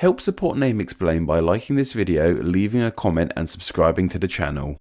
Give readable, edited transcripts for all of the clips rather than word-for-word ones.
Help support Name Explain by liking this video, leaving a comment and subscribing to the channel.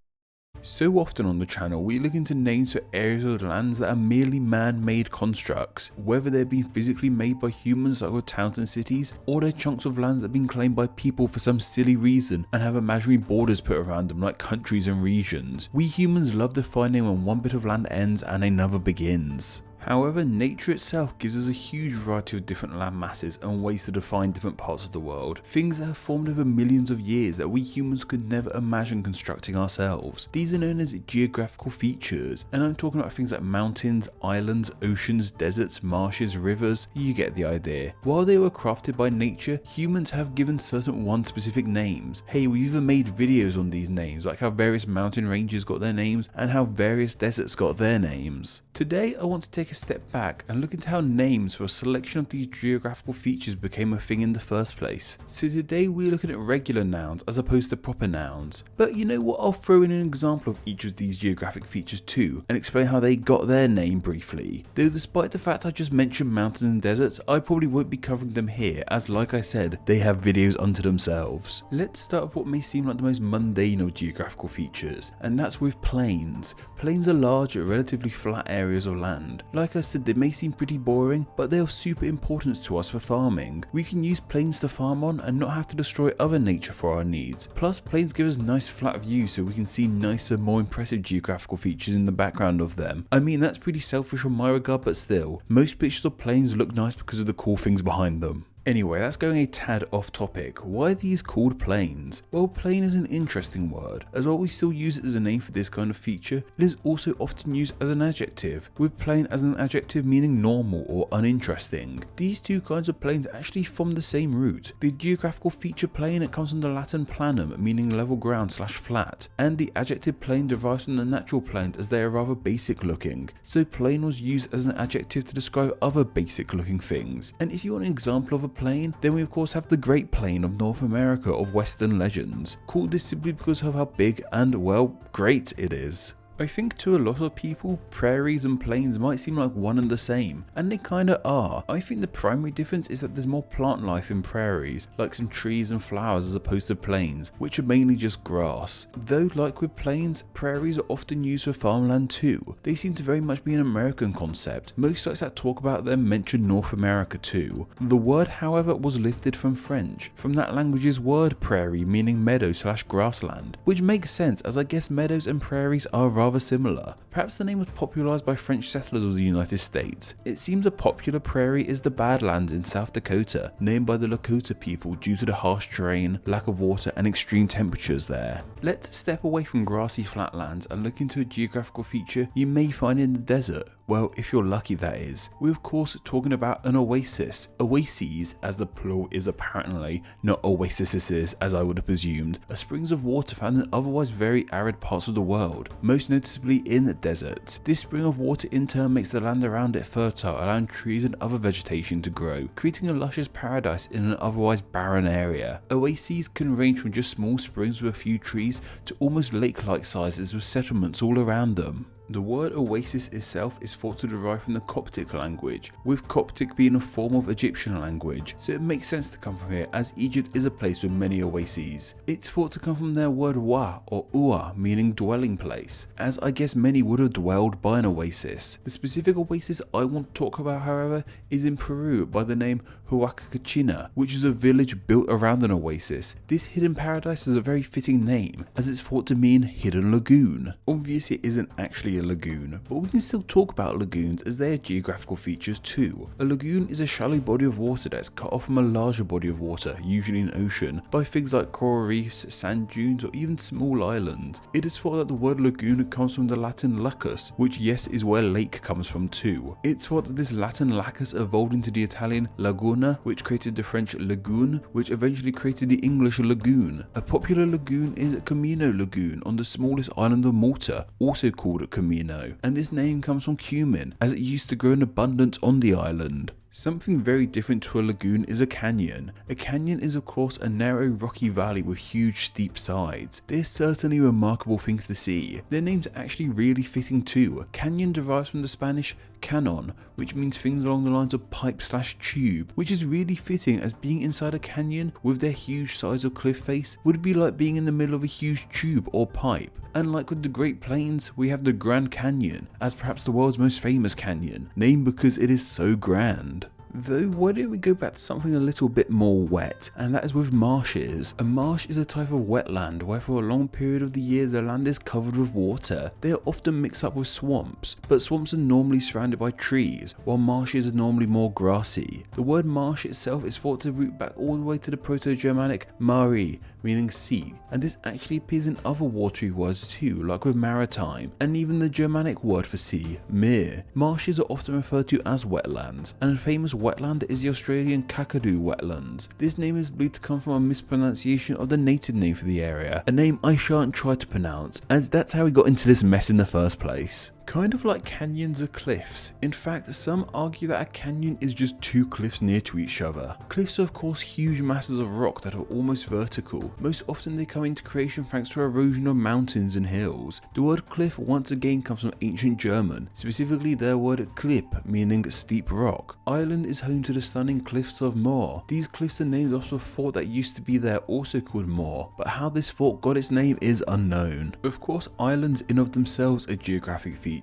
So often on the channel we look into names for areas of lands that are merely man-made constructs, whether they're being physically made by humans like with towns and cities, or they're chunks of lands that have been claimed by people for some silly reason and have imaginary borders put around them like countries and regions. We humans love defining when one bit of land ends and another begins. However, nature itself gives us a huge variety of different land masses and ways to define different parts of the world, things that have formed over millions of years that we humans could never imagine constructing ourselves. These are known as geographical features, and I'm talking about things like mountains, islands, oceans, deserts, marshes, rivers, you get the idea. While they were crafted by nature, humans have given certain one specific names. Hey, we've even made videos on these names, like how various mountain ranges got their names and how various deserts got their names. Today I want to take a step back and look into how names for a selection of these geographical features became a thing in the first place. So today we're looking at regular nouns as opposed to proper nouns. But you know what, I'll throw in an example of each of these geographic features too and explain how they got their name briefly. Though despite the fact I just mentioned mountains and deserts, I probably won't be covering them here as, like I said, they have videos unto themselves. Let's start with what may seem like the most mundane of geographical features, and that's with plains. Plains are large, relatively flat areas of land. Like I said, they may seem pretty boring, but they are super important to us for farming. We can use plains to farm on and not have to destroy other nature for our needs. Plus, plains give us nice flat views so we can see nicer, more impressive geographical features in the background of them. I mean, that's pretty selfish on my regard, but still, most pictures of plains look nice because of the cool things behind them. Anyway, that's going a tad off topic. Why are these called plains? Well, plain is an interesting word, as while we still use it as a name for this kind of feature, it is also often used as an adjective, with plain as an adjective meaning normal or uninteresting. These two kinds of plains actually form the same root. The geographical feature plain, it comes from the Latin planum, meaning level ground / flat, and the adjective plain derives from the natural plains as they are rather basic looking. So plain was used as an adjective to describe other basic looking things. And if you want an example of a plain, then we of course have the Great Plain of North America of Western legends, called this simply because of how big and, well, great it is. I think to a lot of people, prairies and plains might seem like one and the same, and they kinda are. I think the primary difference is that there's more plant life in prairies, like some trees and flowers as opposed to plains, which are mainly just grass. Though like with plains, prairies are often used for farmland too. They seem to very much be an American concept. Most sites that talk about them mention North America too. The word, however, was lifted from French, from that language's word prairie meaning meadow / grassland, which makes sense as I guess meadows and prairies are rather similar. Perhaps the name was popularized by French settlers of the United States. It seems a popular prairie is the Badlands in South Dakota, named by the Lakota people due to the harsh terrain, lack of water and extreme temperatures there. Let's step away from grassy flatlands and look into a geographical feature you may find in the desert. Well, if you're lucky that is. We're of course talking about an oasis. Oases, as the plural is apparently, not oases as I would have presumed, are springs of water found in otherwise very arid parts of the world, most noticeably in deserts. This spring of water in turn makes the land around it fertile, allowing trees and other vegetation to grow, creating a luscious paradise in an otherwise barren area. Oases can range from just small springs with a few trees to almost lake-like sizes with settlements all around them. The word oasis itself is thought to derive from the Coptic language, with Coptic being a form of Egyptian language, so it makes sense to come from here as Egypt is a place with many oases. It's thought to come from their word wa or ua, meaning dwelling place, as I guess many would have dwelled by an oasis. The specific oasis I want to talk about, however, is in Peru by the name Huacachina, which is a village built around an oasis. This hidden paradise is a very fitting name, as it's thought to mean hidden lagoon. Obviously it isn't actually a lagoon, but we can still talk about lagoons as they are geographical features too. A lagoon is a shallow body of water that's cut off from a larger body of water, usually an ocean, by things like coral reefs, sand dunes, or even small islands. It is thought that the word lagoon comes from the Latin lacus, which yes is where lake comes from too. It's thought that this Latin lacus evolved into the Italian laguna, which created the French lagoon, which eventually created the English lagoon. A popular lagoon is Camino Lagoon on the smallest island of Malta, also called Camino, and this name comes from cumin, as it used to grow in abundance on the island. Something very different to a lagoon is a canyon. A canyon is of course a narrow rocky valley with huge steep sides. They're certainly remarkable things to see. Their names are actually really fitting too. Canyon derives from the Spanish cañon, which means things along the lines of pipe/tube, which is really fitting as being inside a canyon with their huge size of cliff face would be like being in the middle of a huge tube or pipe. And like with the Great Plains, we have the Grand Canyon as perhaps the world's most famous canyon, named because it is so grand. Though, why don't we go back to something a little bit more wet, and that is with marshes. A marsh is a type of wetland where for a long period of the year the land is covered with water. They are often mixed up with swamps, but swamps are normally surrounded by trees, while marshes are normally more grassy. The word marsh itself is thought to root back all the way to the Proto-Germanic mari, meaning sea, and this actually appears in other watery words too, like with maritime, and even the Germanic word for sea, mere. Marshes are often referred to as wetlands, and a famous wetland is the Australian Kakadu wetlands. This name is believed to come from a mispronunciation of the native name for the area, a name I shan't try to pronounce, as that's how we got into this mess in the first place. Kind of like canyons are cliffs. In fact, some argue that a canyon is just two cliffs near to each other. Cliffs are of course huge masses of rock that are almost vertical. Most often they come into creation thanks to erosion of mountains and hills. The word cliff once again comes from ancient German, specifically their word klipp, meaning steep rock. Ireland is home to the stunning cliffs of Moher. These cliffs are named after a fort that used to be there, also called Moher, but how this fort got its name is unknown. Of course, islands in of themselves are geographic features.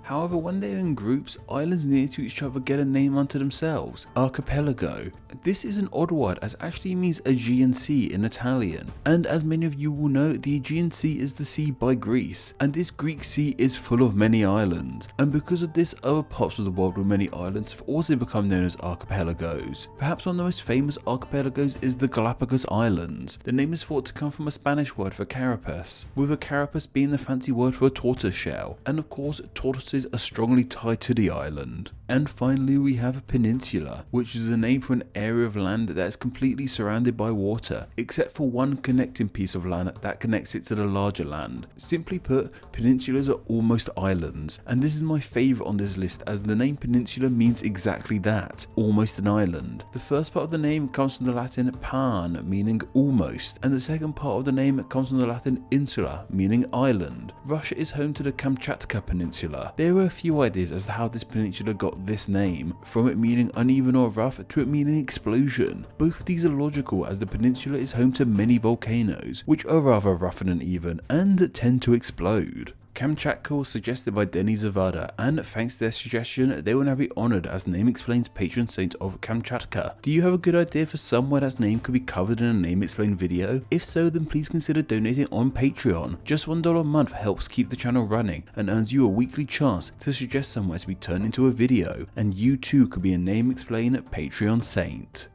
However, when they're in groups, islands near to each other get a name unto themselves, archipelago. This is an odd word as actually means Aegean Sea in Italian, and as many of you will know, the Aegean Sea is the sea by Greece, and this Greek sea is full of many islands, and because of this, other parts of the world with many islands have also become known as archipelagos. Perhaps one of the most famous archipelagos is the Galapagos Islands. The name is thought to come from a Spanish word for carapace, with a carapace being the fancy word for a tortoise shell, and of course tortoises are strongly tied to the island. And finally we have a peninsula, which is a name for an area of land that is completely surrounded by water, except for one connecting piece of land that connects it to the larger land. Simply put, peninsulas are almost islands, and this is my favourite on this list as the name peninsula means exactly that, almost an island. The first part of the name comes from the Latin pan, meaning almost, and the second part of the name comes from the Latin insula, meaning island. Russia is home to the Kamchatka Peninsula. There are a few ideas as to how this peninsula got this name, from it meaning uneven or rough to it meaning explosion. Both of these are logical as the peninsula is home to many volcanoes, which are rather rough and uneven and tend to explode. Kamchatka was suggested by Denny Zavada, and thanks to their suggestion, they will now be honoured as Name Explain's patron saint of Kamchatka. Do you have a good idea for somewhere that name could be covered in a Name Explain video? If so, then please consider donating on Patreon. Just $1 a month helps keep the channel running and earns you a weekly chance to suggest somewhere to be turned into a video, and you too could be a Name Explain Patreon saint.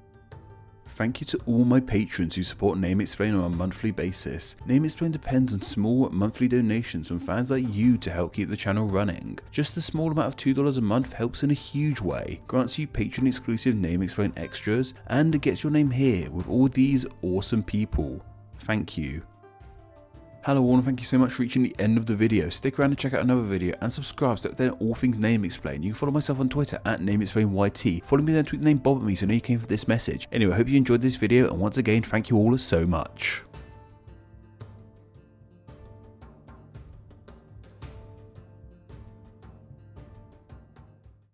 Thank you to all my patrons who support Name Explain on a monthly basis. Name Explain depends on small monthly donations from fans like you to help keep the channel running. Just a small amount of $2 a month helps in a huge way, grants you patron exclusive Name Explain extras, and gets your name here with all these awesome people. Thank you. Hello all and thank you so much for reaching the end of the video. Stick around to check out another video and subscribe so that then all things Name Explain. You can follow myself on Twitter at NameExplainYT. Follow me then, tweet the name Bob at me so I know you came for this message. Anyway, I hope you enjoyed this video and once again thank you all so much.